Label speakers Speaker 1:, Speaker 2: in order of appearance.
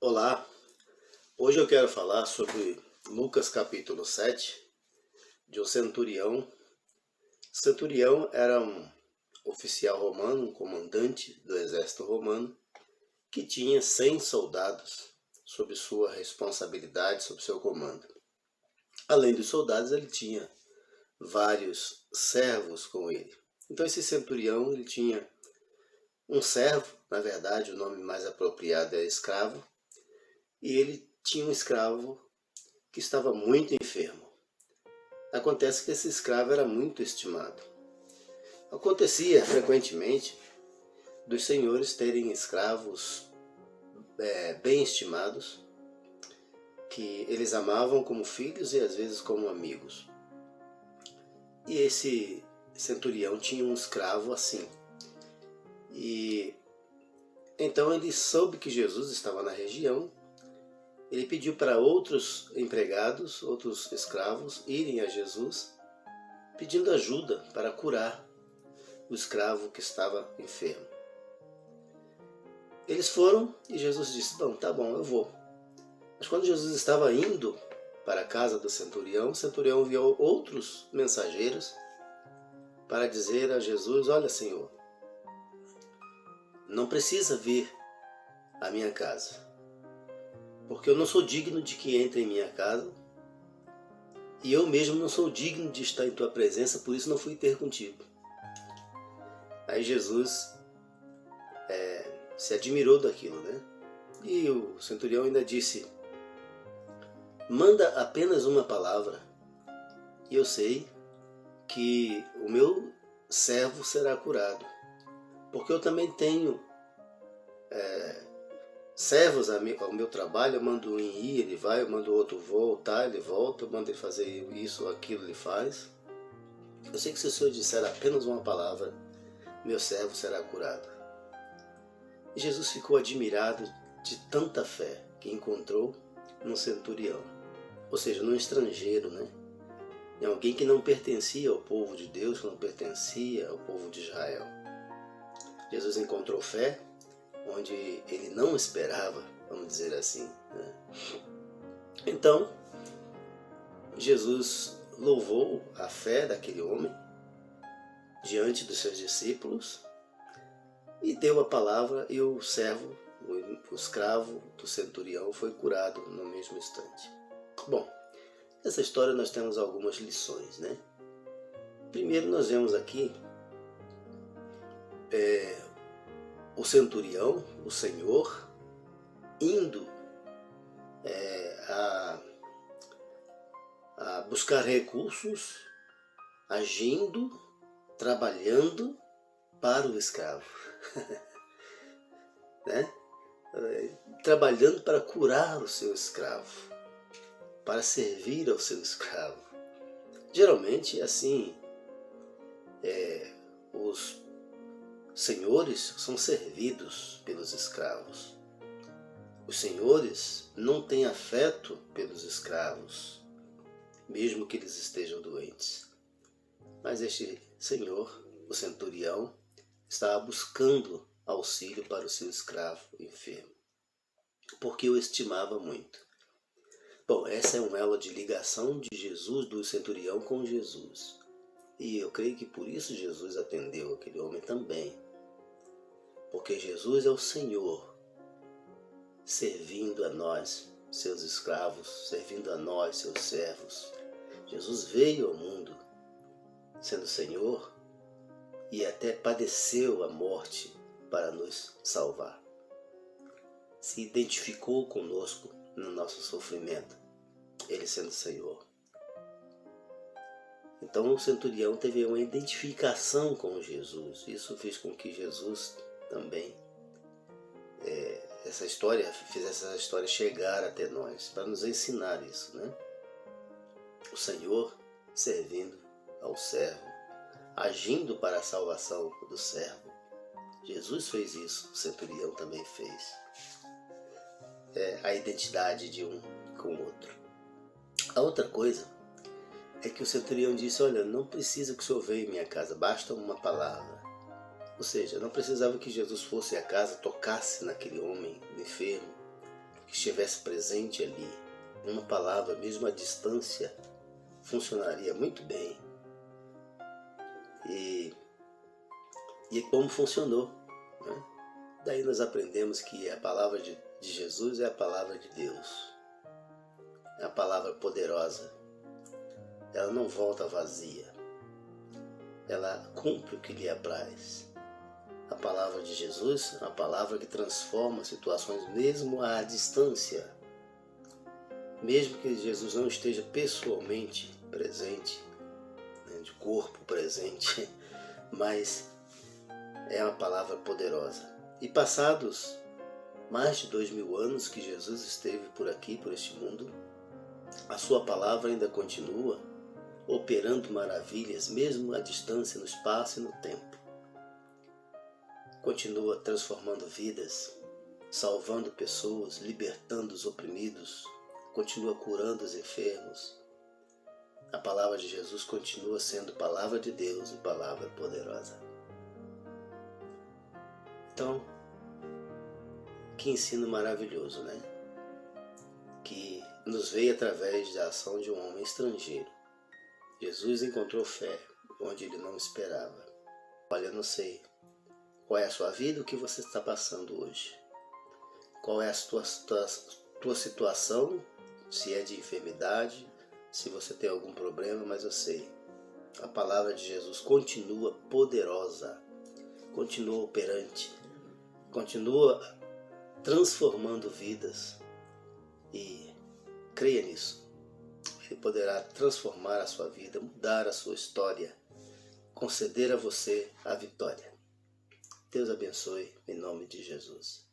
Speaker 1: Olá, hoje eu quero falar sobre Lucas capítulo 7, de um centurião. O centurião era um oficial romano, um comandante do exército romano, que tinha 100 soldados sob sua responsabilidade, sob seu comando. Além dos soldados, ele tinha vários servos com ele. Então esse centurião ele tinha um servo, na verdade o nome mais apropriado é escravo, e ele tinha um escravo que estava muito enfermo. Acontece que esse escravo era muito estimado. Acontecia frequentemente dos senhores terem escravos bem estimados, que eles amavam como filhos e às vezes como amigos. E esse centurião tinha um escravo assim. E então ele soube que Jesus estava na região. Ele pediu para outros empregados, outros escravos, irem a Jesus, pedindo ajuda para curar o escravo que estava enfermo. Eles foram e Jesus disse: "Bom, tá bom, eu vou." Mas quando Jesus estava indo para a casa do centurião, o centurião enviou outros mensageiros para dizer a Jesus: "Olha, Senhor, não precisa vir à minha casa, porque eu não sou digno de que entre em minha casa, e eu mesmo não sou digno de estar em tua presença, por isso não fui ter contigo." Aí Jesus se admirou daquilo, né? E o centurião ainda disse: "Manda apenas uma palavra, e eu sei que o meu servo será curado, porque eu também tenho servos ao meu trabalho. Eu mando um ir, ele vai, eu mando o outro voltar, ele volta, eu mando ele fazer isso ou aquilo, ele faz. Eu sei que se o Senhor disser apenas uma palavra, meu servo será curado." E Jesus ficou admirado de tanta fé que encontrou num centurião, ou seja, num estrangeiro, né? Em alguém que não pertencia ao povo de Deus, que não pertencia ao povo de Israel. Jesus encontrou fé onde ele não esperava, vamos dizer assim, né? Então, Jesus louvou a fé daquele homem diante dos seus discípulos e deu a palavra, e o servo, o escravo do centurião, foi curado no mesmo instante. Bom, nessa história nós temos algumas lições, né? Primeiro, nós vemos aqui o centurião, o Senhor, indo a buscar recursos, agindo, trabalhando para o escravo, né? Trabalhando para curar o seu escravo, para servir ao seu escravo. Geralmente, assim, os senhores são servidos pelos escravos. Os senhores não têm afeto pelos escravos, mesmo que eles estejam doentes. Mas este senhor, o centurião, estava buscando auxílio para o seu escravo enfermo, porque o estimava muito. Bom, essa é um elo de ligação de Jesus, do centurião com Jesus. E eu creio que por isso Jesus atendeu aquele homem também. Porque Jesus é o Senhor, servindo a nós, seus escravos, servindo a nós, seus servos. Jesus veio ao mundo sendo Senhor e até padeceu a morte para nos salvar. Se identificou conosco no nosso sofrimento, ele sendo Senhor. Então o centurião teve uma identificação com Jesus. Isso fez com que Jesus também fizesse essa história chegar até nós, para nos ensinar isso, né? O Senhor servindo ao servo, agindo para a salvação do servo. Jesus fez isso, o centurião também fez. A identidade de um com o outro. A outra coisa é que o centurião disse: "Olha, não precisa que o Senhor venha em minha casa, basta uma palavra." Ou seja, não precisava que Jesus fosse à casa, tocasse naquele homem enfermo, que estivesse presente ali, uma palavra, mesmo à distância, funcionaria muito bem. E como funcionou, né? Daí nós aprendemos que a palavra de Jesus é a palavra de Deus. É a palavra poderosa. Ela não volta vazia. Ela cumpre o que lhe apraz. A palavra de Jesus é uma palavra que transforma situações mesmo à distância. Mesmo que Jesus não esteja pessoalmente presente, né, de corpo presente, mas é uma palavra poderosa. E passados mais de 2000 anos que Jesus esteve por aqui, por este mundo, a sua palavra ainda continua operando maravilhas, mesmo à distância, no espaço e no tempo. Continua transformando vidas, salvando pessoas, libertando os oprimidos, continua curando os enfermos. A palavra de Jesus continua sendo palavra de Deus e palavra poderosa. Então, que ensino maravilhoso, né? Que nos veio através da ação de um homem estrangeiro. Jesus encontrou fé onde ele não esperava. Olha, eu não sei qual é a sua vida, o que você está passando hoje. Qual é a tua situação, se é de enfermidade, se você tem algum problema, mas eu sei. A palavra de Jesus continua poderosa, continua operante, continua transformando vidas. E creia nisso. Ele poderá transformar a sua vida, mudar a sua história, conceder a você a vitória. Deus abençoe em nome de Jesus.